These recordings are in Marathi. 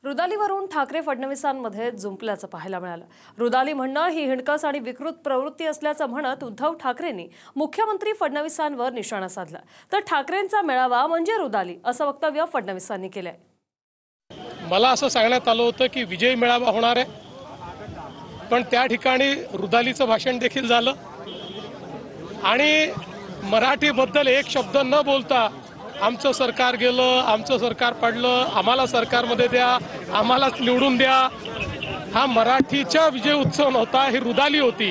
रुदालीवरून ठाकरे फडणवीसांमध्ये जुंपल्याचं पाहायला मिळालं। रुदाली म्हणणं ही हिणकस आणि विकृत प्रवृत्ती असल्याचं म्हणत उद्धव ठाकरेंनी मुख्यमंत्री फडणवीसांवर निशाणा साधला। तर ठाकरेंचा मेळावा म्हणजे रुदाली असं वक्तव्य फडणवीसांनी केलंय। मला असं सांगण्यात आलं होतं की विजय मेळावा होणार आहे, पण त्या ठिकाणी रुदालीचं भाषण देखील झालं आणि मराठीबद्दल एक शब्द न बोलता आमचं सरकार गेलं, आमचं सरकार पडलं, आम्हाला सरकारमध्ये द्या, आम्हालाच निवडून द्या, हा मराठीचा विजय उत्सव नव्हता, ही रुदाली होती।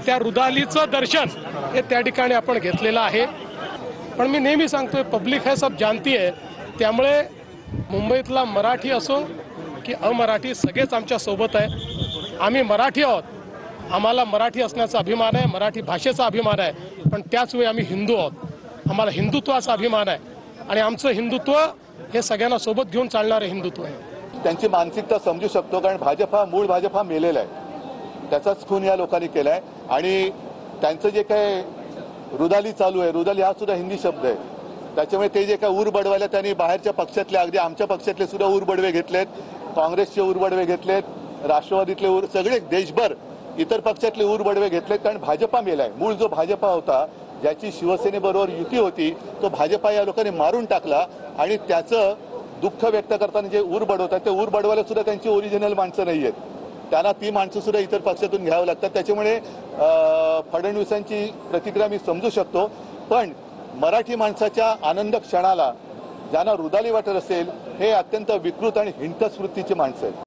त्या रुदालीचं दर्शन हे त्या ठिकाणी आपण घेतलेलं आहे। पण मी नेहमी सांगतोय, पब्लिक है सब जानती है, त्यामुळे मुंबईतला मराठी असो की अमराठी सगळेच आमच्या सोबत आहे। आम्ही मराठी आहोत, आम्हाला मराठी असण्याचा अभिमान आहे, मराठी भाषेचा अभिमान आहे, पण त्याच वेळी आम्ही हिंदू आहोत, आम्हाला हिंदुत्वाचा अभिमान आहे आणि आमचं हिंदुत्व हे सगळ्यांना सोबत घेऊन चालणारे हिंदुत्व आहे। त्यांची मानसिकता समजू शकतो, कारण मूळ भाजपा मेलेला आहे, त्याचाच खून या लोकांनी केलाय। आणि त्यांचं जे काय रुदाली चालू आहे, रुदाली हा सुद्धा हिंदी शब्द आहे, त्याच्यामुळे ते जे काय ऊर बडवायला त्यांनी बाहेरच्या पक्षातले, अगदी आमच्या पक्षातले सुद्धा ऊर बडवे घेतलेत, काँग्रेसचे ऊर बडवे घेतलेत, राष्ट्रवादीतले ऊर, सगळे देशभर इतर पक्षातले ऊर बडवे घेतलेत, कारण भाजपा मेलाय। मूळ जो भाजपा होता, ज्याची शिवसेनेबरोबर युती होती, तो भाजपा या लोकांनी मारून टाकला आणि त्याचं दुःख व्यक्त करताना जे ऊर बडवतात, ते ऊर बडवायला सुद्धा त्यांची ओरिजिनल माणसं नाही आहेत, त्यांना ती माणसं सुद्धा इतर पक्षातून घ्यावं लागतात। त्याच्यामुळे फडणवीसांची प्रतिक्रिया मी समजू शकतो, पण मराठी माणसाच्या आनंद क्षणाला ज्यांना रुदाली वाटत असेल, हे अत्यंत विकृत आणि हिणकस वृत्तीची माणसं आहेत।